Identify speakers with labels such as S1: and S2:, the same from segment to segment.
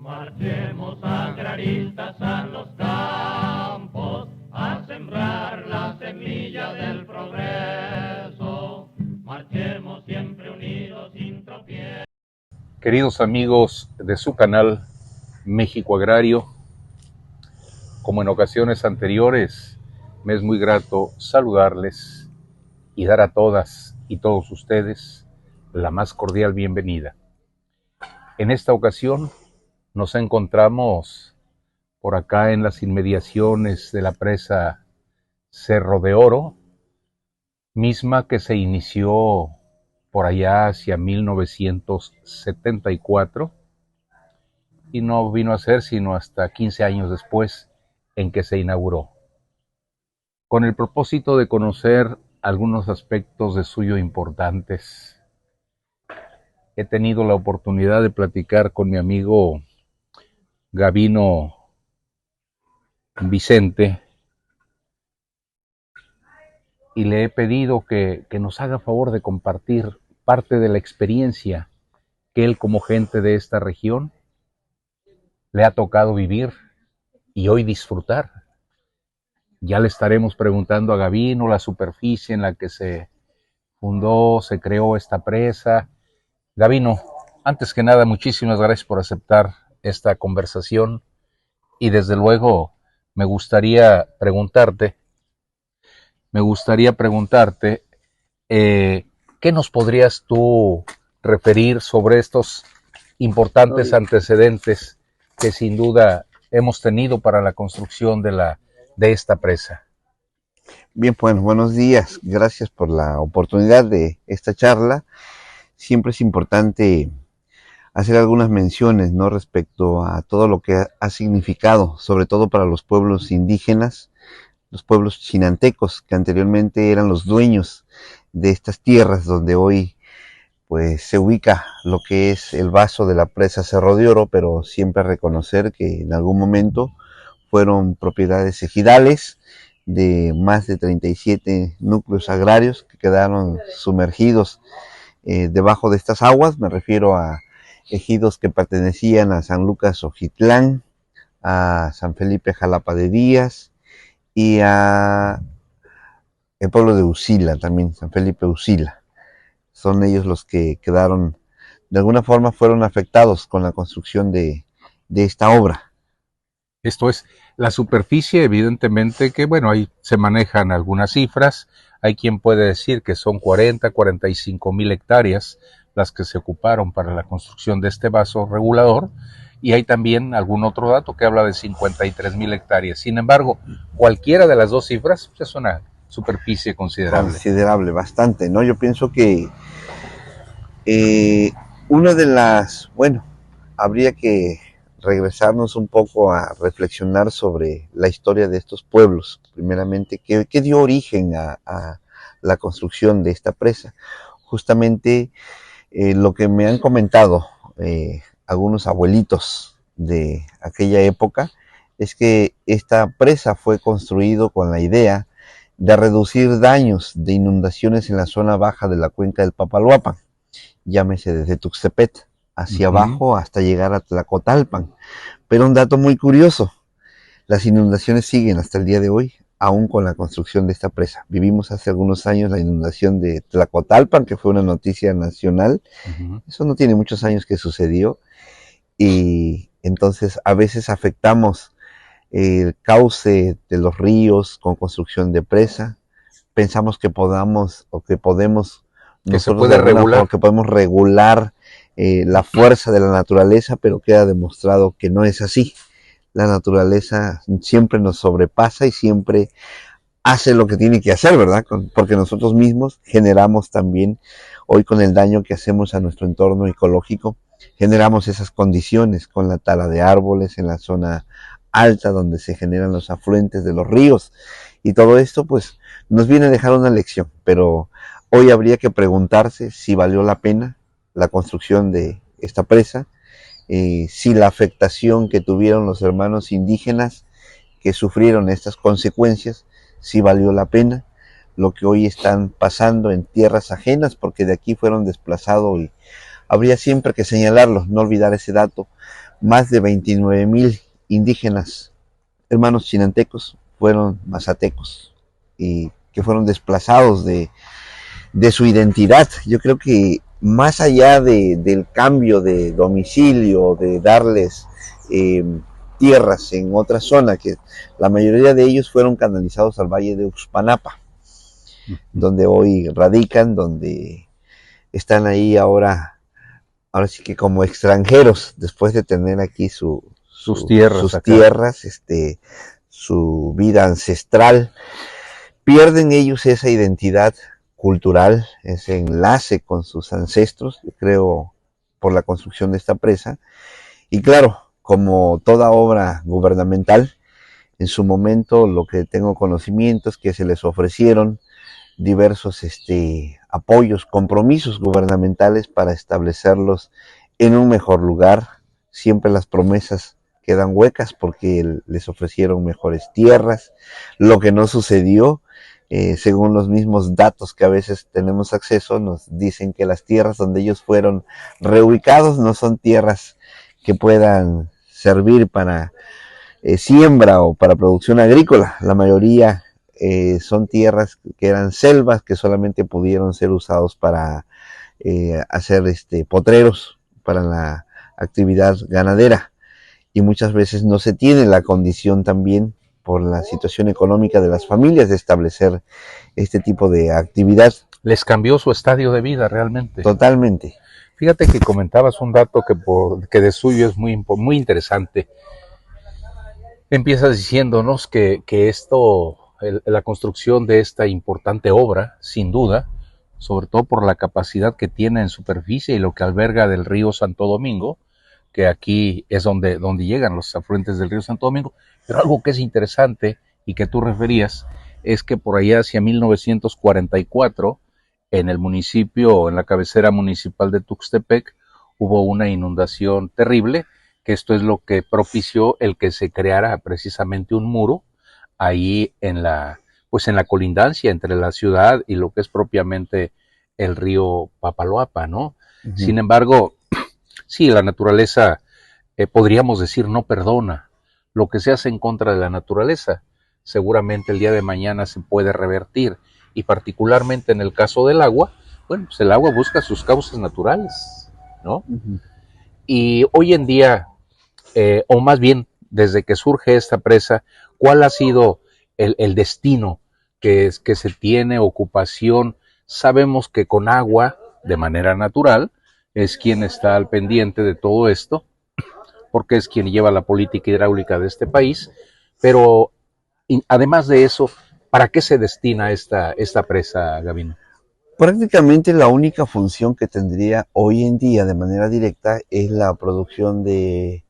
S1: Marchemos agraristas a los campos a sembrar la semilla del progreso. Marchemos siempre unidos sin tropiezo.
S2: Queridos amigos de su canal México Agrario, como en ocasiones anteriores, me es muy grato saludarles y dar a todas y todos ustedes la más cordial bienvenida. En esta ocasión nos encontramos por acá en las inmediaciones de la presa Cerro de Oro, misma que se inició por allá hacia 1974 y no vino a ser sino hasta 15 años después en que se inauguró. Con el propósito de conocer algunos aspectos de suyo importantes, he tenido la oportunidad de platicar con mi amigo Gabino Vicente y le he pedido que nos haga favor de compartir parte de la experiencia que él, como gente de esta región, le ha tocado vivir y hoy disfrutar. Ya le estaremos preguntando a Gabino la superficie en la que se fundó, se creó esta presa. Gabino, antes que nada, muchísimas gracias por aceptar esta conversación y desde luego me gustaría preguntarte, ¿qué nos podrías tú referir sobre estos importantes antecedentes que sin duda hemos tenido para la construcción de esta presa?
S3: Bien, pues buenos días. Gracias por la oportunidad de esta charla. Siempre es importante hacer algunas menciones, ¿no?, respecto a todo lo que ha significado, sobre todo para los pueblos indígenas, los pueblos chinantecos, que anteriormente eran los dueños de estas tierras donde hoy pues se ubica lo que es el vaso de la presa Cerro de Oro, pero siempre reconocer que en algún momento fueron propiedades ejidales de más de 37 núcleos agrarios que quedaron sumergidos debajo de estas aguas. Me refiero a ejidos que pertenecían a San Lucas Ojitlán, a San Felipe Jalapa de Díaz y a el pueblo de Usila también, San Felipe Usila. Son ellos los que quedaron, de alguna forma fueron afectados con la construcción de esta obra.
S2: Esto es, la superficie, evidentemente que, bueno, ahí se manejan algunas cifras. Hay quien puede decir que son 45 mil hectáreas las que se ocuparon para la construcción de este vaso regulador, y hay también algún otro dato que habla de 53 mil hectáreas. Sin embargo, cualquiera de las dos cifras es una superficie considerable.
S3: Considerable, bastante, ¿no? Yo pienso que una de las, bueno, habría que regresarnos un poco a reflexionar sobre la historia de estos pueblos. Primeramente, ¿qué dio origen a la construcción de esta presa? Justamente lo que me han comentado algunos abuelitos de aquella época es que esta presa fue construida con la idea de reducir daños de inundaciones en la zona baja de la cuenca del Papaloapan, llámese desde Tuxtepec hacia abajo hasta llegar a Tlacotalpan. Pero un dato muy curioso, las inundaciones siguen hasta el día de hoy, aún con la construcción de esta presa. Vivimos hace algunos años la inundación de Tlacotalpan, que fue una noticia nacional. Eso no tiene muchos años que sucedió, y entonces a veces afectamos el cauce de los ríos con construcción de presa. Pensamos que podemos regular la fuerza de la naturaleza, pero queda demostrado que no es así. La naturaleza siempre nos sobrepasa y siempre hace lo que tiene que hacer, ¿verdad? Porque nosotros mismos generamos también, hoy con el daño que hacemos a nuestro entorno ecológico, generamos esas condiciones con la tala de árboles en la zona alta donde se generan los afluentes de los ríos, y todo esto pues nos viene a dejar una lección. Pero hoy habría que preguntarse si valió la pena la construcción de esta presa, si la afectación que tuvieron los hermanos indígenas que sufrieron estas consecuencias, si valió la pena lo que hoy están pasando en tierras ajenas, porque de aquí fueron desplazados, y habría siempre que señalarlo, no olvidar ese dato, más de 29,000 indígenas, hermanos chinantecos, fueron mazatecos y que fueron desplazados de su identidad. Yo creo que más allá del cambio de domicilio, de darles tierras en otra zona, que la mayoría de ellos fueron canalizados al valle de Uxpanapa, donde hoy radican, donde están ahí ahora sí que como extranjeros, después de tener aquí sus tierras, su vida ancestral, pierden ellos esa identidad cultural, ese enlace con sus ancestros, yo creo, por la construcción de esta presa. Y claro, como toda obra gubernamental, en su momento lo que tengo conocimiento es que se les ofrecieron diversos apoyos, compromisos gubernamentales para establecerlos en un mejor lugar. Siempre las promesas quedan huecas porque les ofrecieron mejores tierras, lo que no sucedió. Según los mismos datos que a veces tenemos acceso, nos dicen que las tierras donde ellos fueron reubicados no son tierras que puedan servir para siembra o para producción agrícola. La mayoría son tierras que eran selvas que solamente pudieron ser usados para hacer potreros para la actividad ganadera, y muchas veces no se tiene la condición también por la situación económica de las familias de establecer este tipo de actividad.
S2: Les cambió su estadio de vida realmente.
S3: Totalmente.
S2: Fíjate que comentabas un dato que de suyo es muy interesante. Empiezas diciéndonos que la construcción de esta importante obra, sin duda, sobre todo por la capacidad que tiene en superficie y lo que alberga del río Santo Domingo, que aquí es donde llegan los afluentes del río Santo Domingo, pero algo que es interesante y que tú referías es que por allá hacia 1944, en el municipio, en la cabecera municipal de Tuxtepec, hubo una inundación terrible, que esto es lo que propició el que se creara precisamente un muro ahí en la colindancia entre la ciudad y lo que es propiamente el río Papaloapa, ¿no? Uh-huh. Sin embargo, sí, la naturaleza, podríamos decir, no perdona. Lo que se hace en contra de la naturaleza, seguramente el día de mañana se puede revertir. Y particularmente en el caso del agua, bueno, pues el agua busca sus causas naturales, ¿no? Uh-huh. Y hoy en día, o más bien desde que surge esta presa, ¿cuál ha sido el destino que se tiene, ocupación? Sabemos que con agua, de manera natural, es quien está al pendiente de todo esto, porque es quien lleva la política hidráulica de este país, pero además de eso, ¿para qué se destina esta presa, Gavino?
S3: Prácticamente la única función que tendría hoy en día de manera directa es la producción de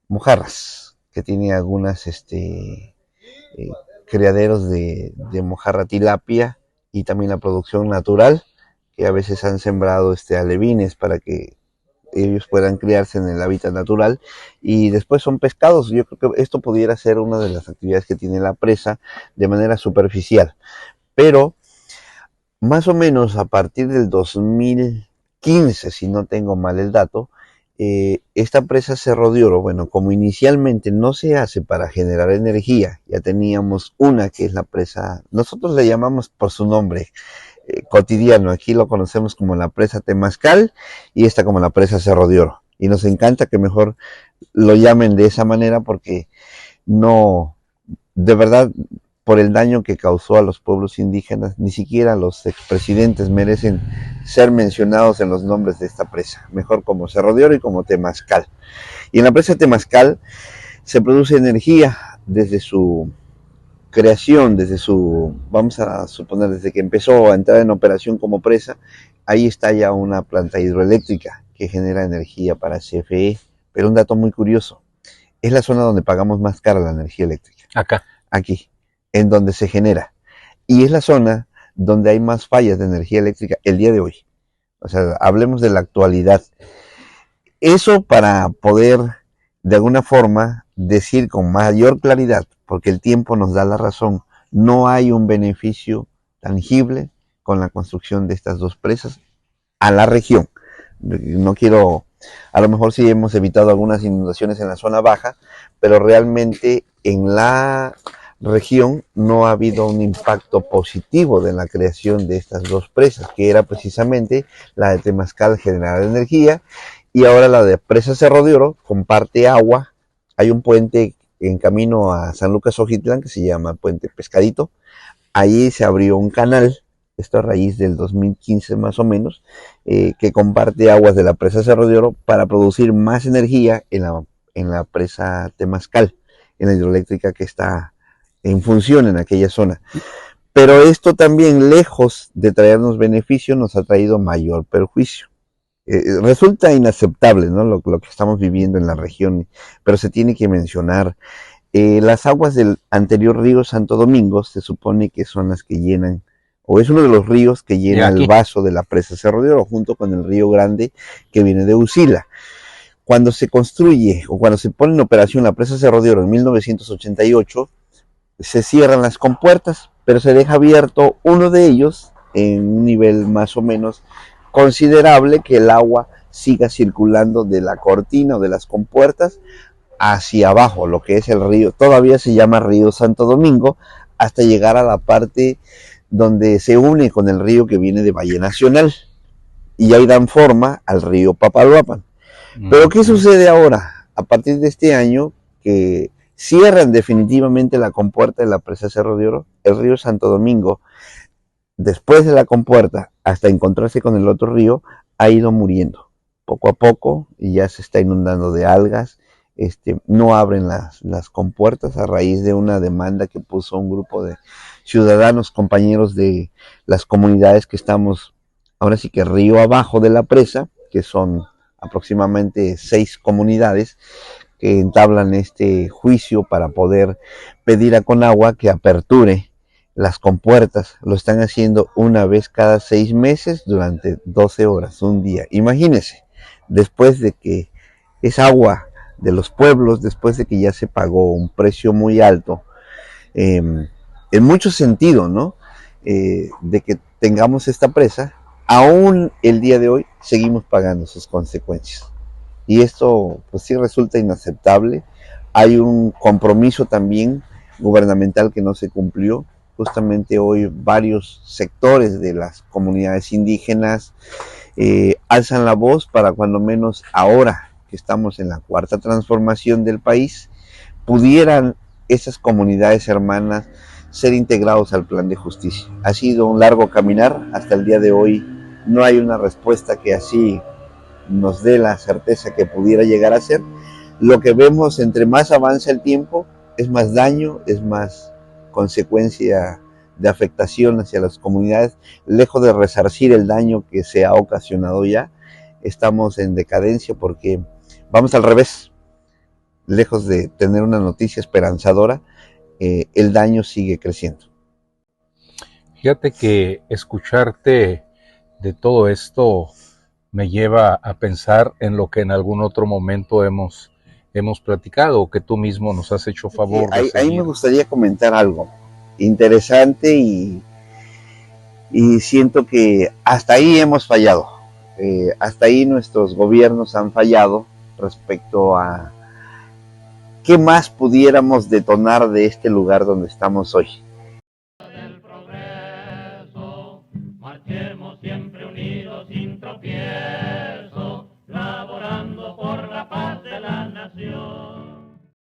S3: mojarras, que tiene algunas criaderos de mojarra tilapia, y también la producción natural, que a veces han sembrado alevines para que ellos puedan criarse en el hábitat natural, y después son pescados. Yo creo que esto pudiera ser una de las actividades que tiene la presa de manera superficial, pero más o menos a partir del 2015, si no tengo mal el dato, esta presa Cerro de Oro, bueno, como inicialmente no se hace para generar energía, ya teníamos una que es la presa, nosotros le llamamos por su nombre cotidiano, aquí lo conocemos como la presa Temazcal y esta como la presa Cerro de Oro, y nos encanta que mejor lo llamen de esa manera porque no, de verdad, por el daño que causó a los pueblos indígenas, ni siquiera los expresidentes merecen ser mencionados en los nombres de esta presa, mejor como Cerro de Oro y como Temazcal. Y en la presa Temazcal se produce energía desde su creación, vamos a suponer, desde que empezó a entrar en operación como presa. Ahí está ya una planta hidroeléctrica que genera energía para CFE, pero un dato muy curioso, es la zona donde pagamos más cara la energía eléctrica. Aquí, en donde se genera, y es la zona donde hay más fallas de energía eléctrica el día de hoy. O sea, hablemos de la actualidad. Eso para poder de alguna forma decir con mayor claridad, porque el tiempo nos da la razón, no hay un beneficio tangible con la construcción de estas dos presas a la región. No quiero A lo mejor sí hemos evitado algunas inundaciones en la zona baja, pero realmente en la región no ha habido un impacto positivo de la creación de estas dos presas, que era precisamente la de Temascal General Energía y ahora la de Presa Cerro de Oro comparte agua. Hay un puente en camino a San Lucas Ojitlán que se llama Puente Pescadito. Allí se abrió un canal, esto a raíz del 2015 más o menos, que comparte aguas de la presa Cerro de Oro para producir más energía en la presa Temascal, en la hidroeléctrica que está en función en aquella zona. Pero esto también, lejos de traernos beneficio, nos ha traído mayor perjuicio. Resulta inaceptable, ¿no? Lo que estamos viviendo en la región, pero se tiene que mencionar. Las aguas del anterior río Santo Domingo se supone que son las que llenan, o es uno de los ríos que llena el vaso de la presa Cerro de Oro, junto con el río Grande que viene de Usila. Cuando se construye o cuando se pone en operación la presa Cerro de Oro en 1988, se cierran las compuertas, pero se deja abierto uno de ellos en un nivel más o menos considerable, que el agua siga circulando de la cortina o de las compuertas hacia abajo, lo que es el río, todavía se llama río Santo Domingo, hasta llegar a la parte donde se une con el río que viene de Valle Nacional, y ahí dan forma al río Papaloapan. Pero ¿qué sucede ahora? A partir de este año, que cierran definitivamente la compuerta de la presa Cerro de Oro, el río Santo Domingo, después de la compuerta, hasta encontrarse con el otro río, ha ido muriendo poco a poco y ya se está inundando de algas. No abren las compuertas a raíz de una demanda que puso un grupo de ciudadanos, compañeros de las comunidades que estamos ahora sí que río abajo de la presa, que son aproximadamente 6 comunidades que entablan este juicio para poder pedir a Conagua que aperture las compuertas. Lo están haciendo una vez cada 6 meses durante 12 horas, un día. Imagínense, después de que es agua de los pueblos, después de que ya se pagó un precio muy alto, en mucho sentido, ¿no? De que tengamos esta presa, aún el día de hoy seguimos pagando sus consecuencias. Y esto pues sí resulta inaceptable. Hay un compromiso también gubernamental que no se cumplió. Justamente hoy varios sectores de las comunidades indígenas alzan la voz para cuando menos ahora que estamos en la cuarta transformación del país, pudieran esas comunidades hermanas ser integrados al plan de justicia. Ha sido un largo caminar, hasta el día de hoy no hay una respuesta que así nos dé la certeza que pudiera llegar a ser. Lo que vemos, entre más avanza el tiempo, es más daño, es más consecuencia de afectación hacia las comunidades, lejos de resarcir el daño que se ha ocasionado ya. Estamos en decadencia porque vamos al revés. Lejos de tener una noticia esperanzadora, el daño sigue creciendo.
S2: Fíjate que escucharte de todo esto me lleva a pensar en lo que en algún otro momento hemos platicado, que tú mismo nos has hecho favor de seguir.
S3: Ahí me gustaría comentar algo interesante y siento que hasta ahí hemos fallado. Hasta ahí nuestros gobiernos han fallado respecto a qué más pudiéramos detonar de este lugar donde estamos hoy.
S1: Del progreso, marchemos siempre unidos sin tropiezo, laborando por la paz de la nación.